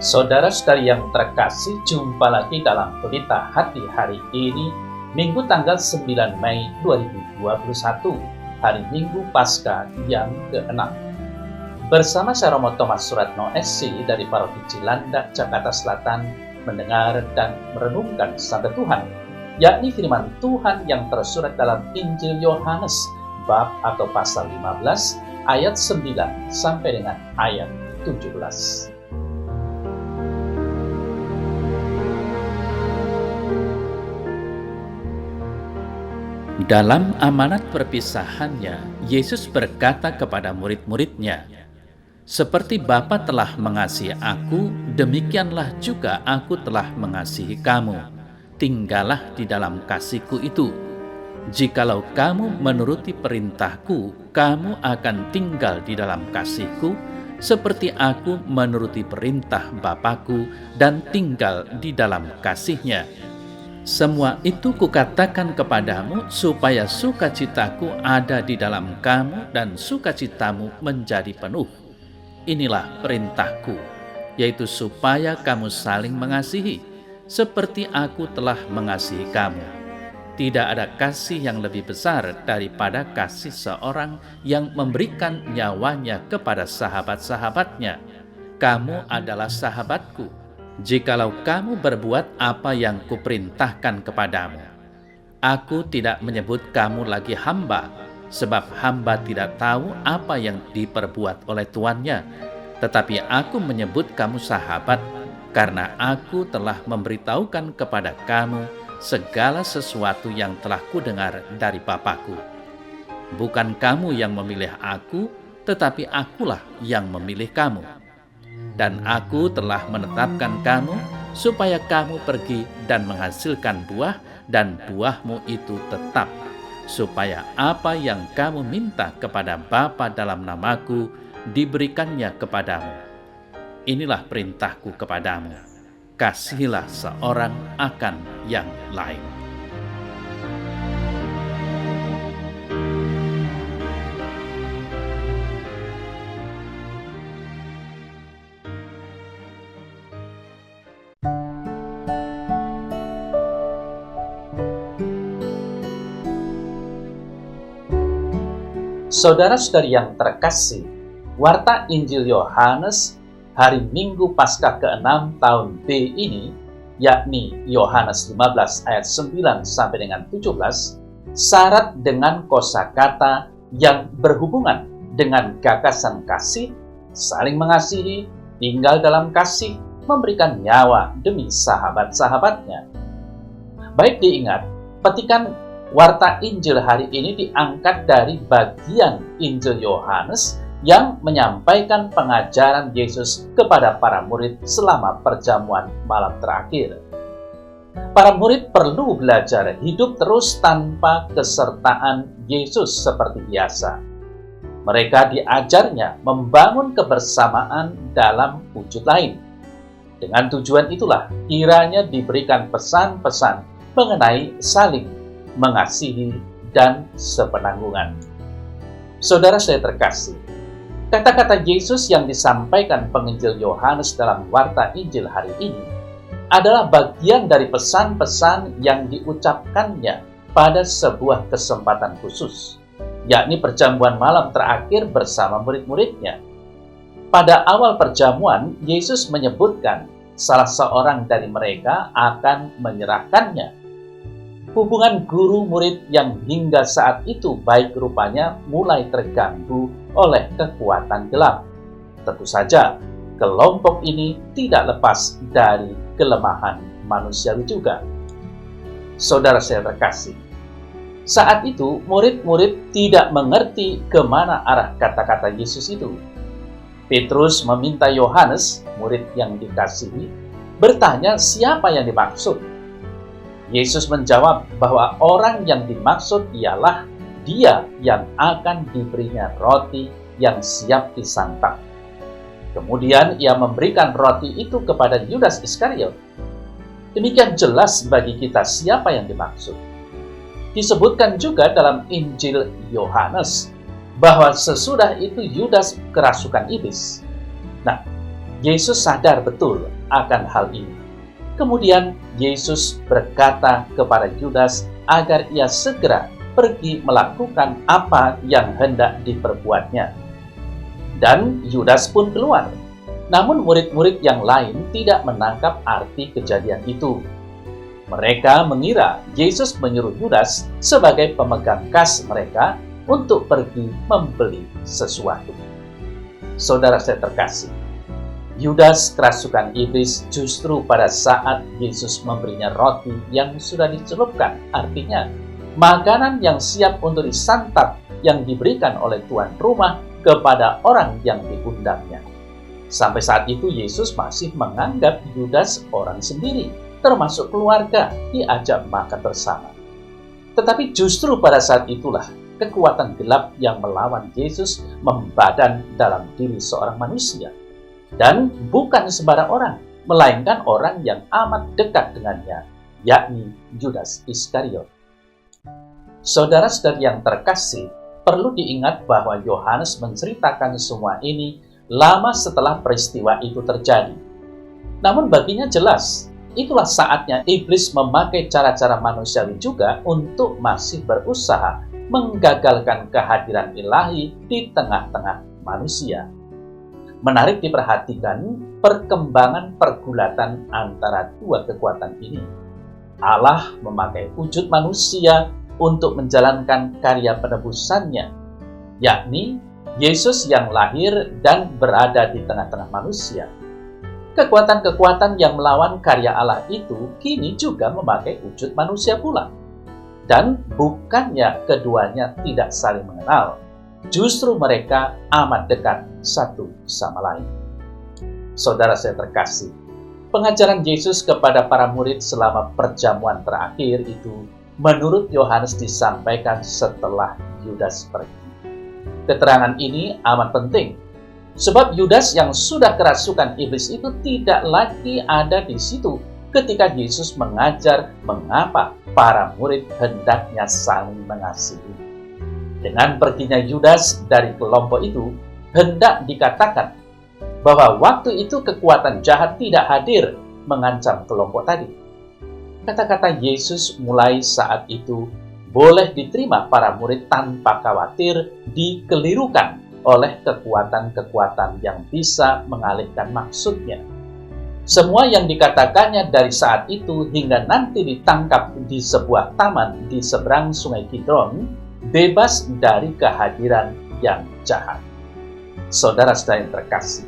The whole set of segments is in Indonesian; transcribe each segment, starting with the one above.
Saudara-saudari yang terkasih, jumpa lagi dalam Pelita Hati hari ini, Minggu tanggal 9 Mei 2021, hari Minggu Paskah yang ke-6. Bersama saya Romo Thomas Suratno SC dari Paroki Cilandak, Jakarta Selatan, mendengar dan merenungkan Sabda Tuhan, yakni firman Tuhan yang tersurat dalam Injil Yohanes, bab atau pasal 15, ayat 9 sampai dengan ayat 17. Dalam amanat perpisahannya, Yesus berkata kepada murid-muridnya, "Seperti Bapa telah mengasihi aku, demikianlah juga aku telah mengasihi kamu. Tinggallah di dalam kasih-Ku itu. Jikalau kamu menuruti perintah-Ku, kamu akan tinggal di dalam kasih-Ku, seperti aku menuruti perintah Bapa-Ku dan tinggal di dalam kasih-Nya. Semua itu kukatakan kepadamu supaya sukacitaku ada di dalam kamu dan sukacitamu menjadi penuh. Inilah perintahku, yaitu supaya kamu saling mengasihi, seperti aku telah mengasihi kamu. Tidak ada kasih yang lebih besar daripada kasih seorang yang memberikan nyawanya kepada sahabat-sahabatnya. Kamu adalah sahabatku, jikalau kamu berbuat apa yang kuperintahkan kepadamu. Aku tidak menyebut kamu lagi hamba, sebab hamba tidak tahu apa yang diperbuat oleh tuannya. Tetapi aku menyebut kamu sahabat, karena aku telah memberitahukan kepada kamu segala sesuatu yang telah kudengar dari Bapa-Ku. Bukan kamu yang memilih aku, tetapi akulah yang memilih kamu. Dan aku telah menetapkan kamu supaya kamu pergi dan menghasilkan buah, dan buahmu itu tetap, supaya apa yang kamu minta kepada Bapa dalam namaku diberikannya kepadamu. Inilah perintahku kepadamu, kasihilah seorang akan yang lain." Saudara-saudari yang terkasih, Warta Injil Yohanes hari Minggu Paskah ke-6 tahun B ini, yakni Yohanes 15 ayat 9 sampai dengan 17, syarat dengan kosakata yang berhubungan dengan gagasan kasih, saling mengasihi, tinggal dalam kasih, memberikan nyawa demi sahabat-sahabatnya. Baik diingat, petikan Warta Injil hari ini diangkat dari bagian Injil Yohanes yang menyampaikan pengajaran Yesus kepada para murid selama perjamuan malam terakhir. Para murid perlu belajar hidup terus tanpa kesertaan Yesus seperti biasa. Mereka diajarnya membangun kebersamaan dalam wujud lain. Dengan tujuan itulah kiranya diberikan pesan-pesan mengenai saling mengasihi dan sepenanggungan. Saudara saya terkasih, kata-kata Yesus yang disampaikan penginjil Yohanes dalam Warta Injil hari ini adalah bagian dari pesan-pesan yang diucapkannya pada sebuah kesempatan khusus, yakni perjamuan malam terakhir bersama murid-muridnya. Pada awal perjamuan, Yesus menyebutkan salah seorang dari mereka akan menyerahkannya. Hubungan guru-murid yang hingga saat itu baik rupanya mulai terganggu oleh kekuatan gelap. Tentu saja, kelompok ini tidak lepas dari kelemahan manusiawi juga. Saudara saya terkasih, saat itu murid-murid tidak mengerti kemana arah kata-kata Yesus itu. Petrus meminta Yohanes, murid yang dikasihi, bertanya siapa yang dimaksud. Yesus menjawab bahwa orang yang dimaksud ialah Dia yang akan diberinya roti yang siap disantap. Kemudian Ia memberikan roti itu kepada Yudas Iskariot. Demikian jelas bagi kita siapa yang dimaksud. Disebutkan juga dalam Injil Yohanes bahwa sesudah itu Yudas kerasukan iblis. Nah, Yesus sadar betul akan hal ini. Kemudian Yesus berkata kepada Yudas agar ia segera pergi melakukan apa yang hendak diperbuatnya. Dan Yudas pun keluar. Namun murid-murid yang lain tidak menangkap arti kejadian itu. Mereka mengira Yesus menyuruh Yudas sebagai pemegang kas mereka untuk pergi membeli sesuatu. Saudara saya terkasih, Yudas kerasukan iblis justru pada saat Yesus memberinya roti yang sudah dicelupkan, artinya makanan yang siap untuk disantap yang diberikan oleh tuan rumah kepada orang yang diundangnya. Sampai saat itu Yesus masih menganggap Yudas orang sendiri, termasuk keluarga, diajak makan bersama. Tetapi justru pada saat itulah kekuatan gelap yang melawan Yesus membadan dalam diri seorang manusia. Dan bukan sembarang orang, melainkan orang yang amat dekat dengannya, yakni Yudas Iskariot. Saudara-saudari yang terkasih, perlu diingat bahwa Yohanes menceritakan semua ini lama setelah peristiwa itu terjadi. Namun baginya jelas, itulah saatnya iblis memakai cara-cara manusiawi juga untuk masih berusaha menggagalkan kehadiran ilahi di tengah-tengah manusia. Menarik diperhatikan perkembangan pergulatan antara dua kekuatan ini. Allah memakai wujud manusia untuk menjalankan karya penebusannya, yakni Yesus yang lahir dan berada di tengah-tengah manusia. Kekuatan-kekuatan yang melawan karya Allah itu kini juga memakai wujud manusia pula. Dan bukannya keduanya tidak saling mengenal, justru mereka amat dekat satu sama lain. Saudara saya terkasih, pengajaran Yesus kepada para murid selama perjamuan terakhir itu menurut Yohanes disampaikan setelah Yudas pergi. Keterangan ini amat penting, sebab Yudas yang sudah kerasukan iblis itu tidak lagi ada di situ ketika Yesus mengajar mengapa para murid hendaknya saling mengasihi. Dengan perginya Yudas dari kelompok itu, hendak dikatakan bahwa waktu itu kekuatan jahat tidak hadir mengancam kelompok tadi. Kata-kata Yesus mulai saat itu boleh diterima para murid tanpa khawatir dikelirukan oleh kekuatan-kekuatan yang bisa mengalihkan maksudnya. Semua yang dikatakannya dari saat itu hingga nanti ditangkap di sebuah taman di seberang Sungai Kidron bebas dari kehadiran yang jahat. Saudara-saudara yang terkasih,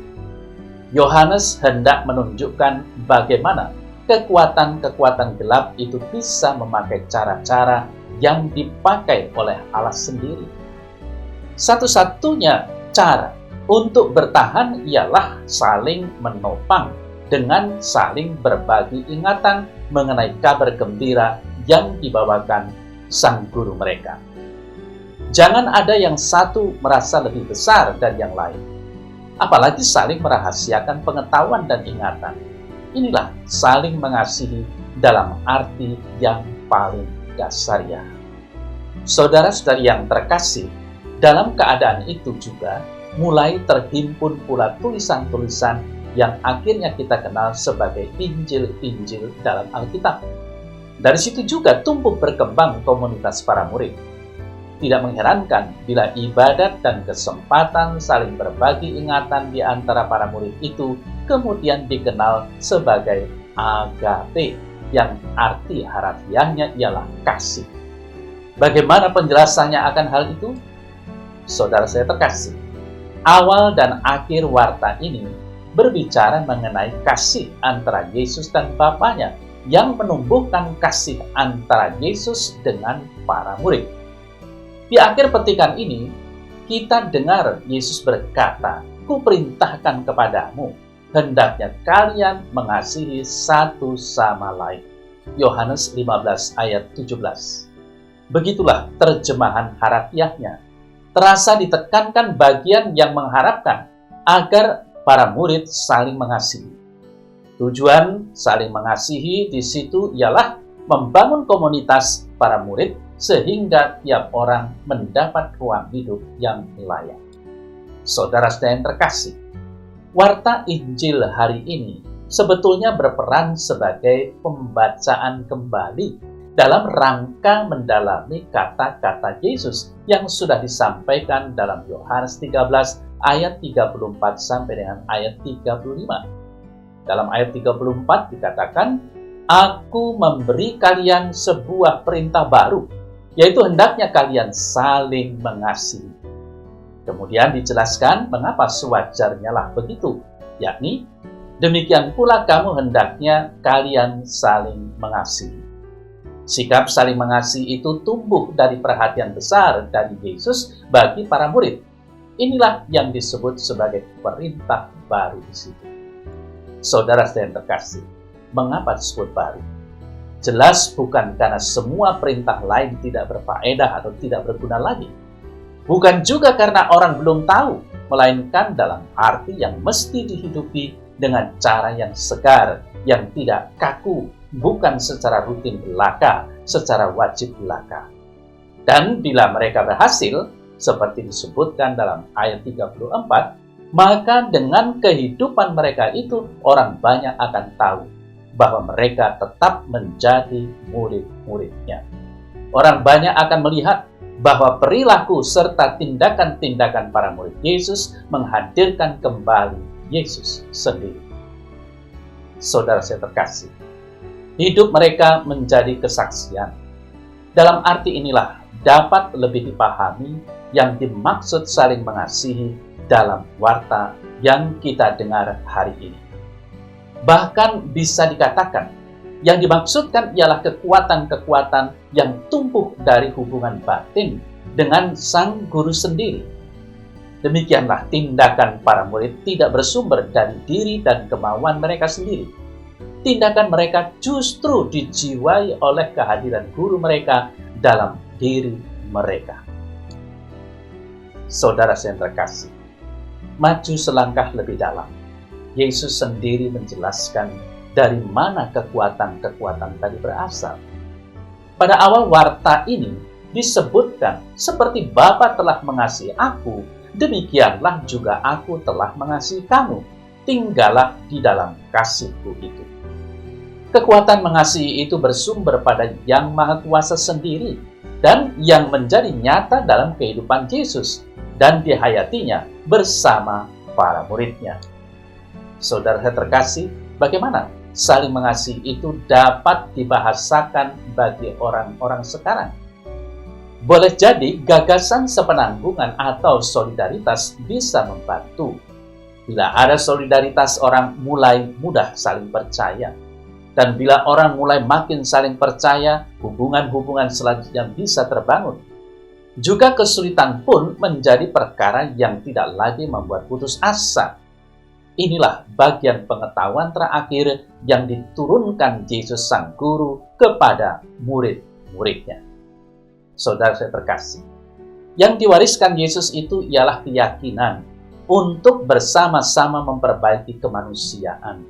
Yohanes hendak menunjukkan bagaimana kekuatan-kekuatan gelap itu bisa memakai cara-cara yang dipakai oleh Allah sendiri. Satu-satunya cara untuk bertahan ialah saling menopang dengan saling berbagi ingatan mengenai kabar gembira yang dibawakan sang guru mereka. Jangan ada yang satu merasa lebih besar dari yang lain, apalagi saling merahasiakan pengetahuan dan ingatan. Inilah saling mengasihi dalam arti yang paling dasariah. Saudara-saudari yang terkasih, dalam keadaan itu juga mulai terhimpun pula tulisan-tulisan yang akhirnya kita kenal sebagai Injil-Injil dalam Alkitab. Dari situ juga tumbuh berkembang komunitas para murid. Tidak mengherankan bila ibadat dan kesempatan saling berbagi ingatan di antara para murid itu kemudian dikenal sebagai agape, yang arti harafiahnya ialah kasih. Bagaimana penjelasannya akan hal itu? Saudara saya terkasih, awal dan akhir warta ini berbicara mengenai kasih antara Yesus dan Bapanya yang menumbuhkan kasih antara Yesus dengan para murid. Di akhir petikan ini, kita dengar Yesus berkata, "Kuperintahkan kepadamu, hendaknya kalian mengasihi satu sama lain." Yohanes 15 ayat 17. Begitulah terjemahan harafiahnya. Terasa ditekankan bagian yang mengharapkan agar para murid saling mengasihi. Tujuan saling mengasihi di situ ialah membangun komunitas para murid sehingga tiap orang mendapat ruang hidup yang layak. Saudara-saudara yang terkasih, Warta Injil hari ini sebetulnya berperan sebagai pembacaan kembali dalam rangka mendalami kata-kata Yesus yang sudah disampaikan dalam Yohanes 13 ayat 34 sampai dengan ayat 35. Dalam ayat 34 dikatakan, "Aku memberi kalian sebuah perintah baru, yaitu hendaknya kalian saling mengasihi." Kemudian dijelaskan mengapa sewajarnya lah begitu, yakni, "Demikian pula kamu hendaknya kalian saling mengasihi." Sikap saling mengasihi itu tumbuh dari perhatian besar dari Yesus bagi para murid. Inilah yang disebut sebagai perintah baru di situ. Saudara yang terkasih, mengapa disebut baru? Jelas bukan karena semua perintah lain tidak berfaedah atau tidak berguna lagi. Bukan juga karena orang belum tahu, melainkan dalam arti yang mesti dihidupi dengan cara yang segar, yang tidak kaku, bukan secara rutin belaka, secara wajib belaka. Dan bila mereka berhasil, seperti disebutkan dalam ayat 34, maka dengan kehidupan mereka itu orang banyak akan tahu bahwa mereka tetap menjadi murid-muridnya. Orang banyak akan melihat bahwa perilaku serta tindakan-tindakan para murid Yesus menghadirkan kembali Yesus sendiri. Saudara saya terkasih, hidup mereka menjadi kesaksian. Dalam arti inilah dapat lebih dipahami yang dimaksud saling mengasihi dalam warta yang kita dengar hari ini. Bahkan bisa dikatakan, yang dimaksudkan ialah kekuatan-kekuatan yang tumbuh dari hubungan batin dengan Sang Guru sendiri. Demikianlah tindakan para murid tidak bersumber dari diri dan kemauan mereka sendiri. Tindakan mereka justru dijiwai oleh kehadiran guru mereka dalam diri mereka. Saudara yang terkasih, maju selangkah lebih dalam. Yesus sendiri menjelaskan dari mana kekuatan-kekuatan tadi berasal. Pada awal warta ini disebutkan, "Seperti Bapa telah mengasihi aku, demikianlah juga aku telah mengasihi kamu. Tinggallah di dalam kasih-Ku itu." Kekuatan mengasihi itu bersumber pada Yang Maha Kuasa sendiri dan yang menjadi nyata dalam kehidupan Yesus dan dihayatinya bersama para muridnya. Saudara terkasih, bagaimana saling mengasihi itu dapat dibahasakan bagi orang-orang sekarang? Boleh jadi gagasan sepenanggungan atau solidaritas bisa membantu. Bila ada solidaritas, orang mulai mudah saling percaya. Dan bila orang mulai makin saling percaya, hubungan-hubungan selanjutnya bisa terbangun. Juga kesulitan pun menjadi perkara yang tidak lagi membuat putus asa. Inilah bagian pengetahuan terakhir yang diturunkan Yesus Sang Guru kepada murid-muridnya. Saudara saya terkasih, yang diwariskan Yesus itu ialah keyakinan untuk bersama-sama memperbaiki kemanusiaan.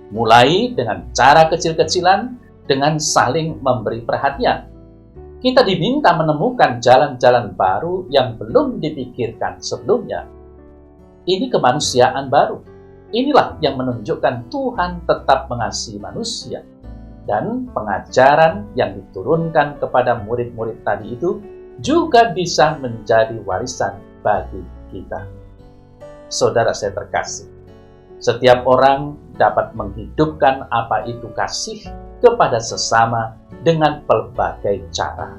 Mulai dengan cara kecil-kecilan, dengan saling memberi perhatian. Kita diminta menemukan jalan-jalan baru yang belum dipikirkan sebelumnya. Ini kemanusiaan baru. Inilah yang menunjukkan Tuhan tetap mengasihi manusia. Dan pengajaran yang diturunkan kepada murid-murid tadi itu juga bisa menjadi warisan bagi kita. Saudara saya terkasih, setiap orang dapat menghidupkan apa itu kasih kepada sesama dengan pelbagai cara.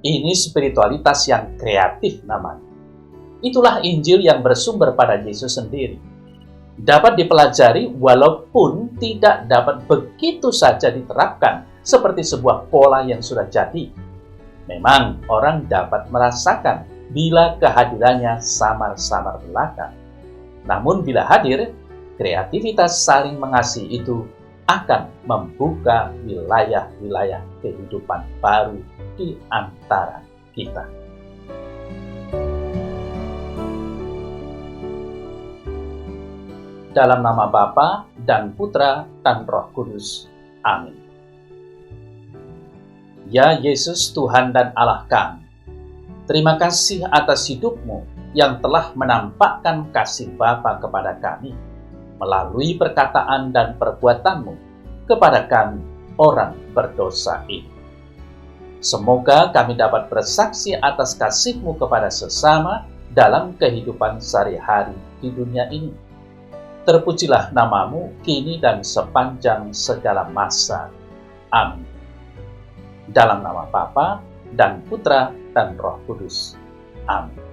Ini spiritualitas yang kreatif namanya. Itulah Injil yang bersumber pada Yesus sendiri. Dapat dipelajari walaupun tidak dapat begitu saja diterapkan seperti sebuah pola yang sudah jadi. Memang orang dapat merasakan bila kehadirannya samar-samar belaka. Namun bila hadir, kreativitas saling mengasihi itu akan membuka wilayah-wilayah kehidupan baru di antara kita. Dalam nama Bapa dan Putra dan Roh Kudus. Amin. Ya Yesus, Tuhan dan Allah kami, terima kasih atas hidup-Mu yang telah menampakkan kasih Bapa kepada kami. melalui perkataan dan perbuatan-Mu kepada kami, orang berdosa ini. Semoga kami dapat bersaksi atas kasih-Mu kepada sesama dalam kehidupan sehari-hari di dunia ini. Terpujilah nama-Mu kini dan sepanjang segala masa. Amin. Dalam nama Bapa dan Putra dan Roh Kudus. Amin.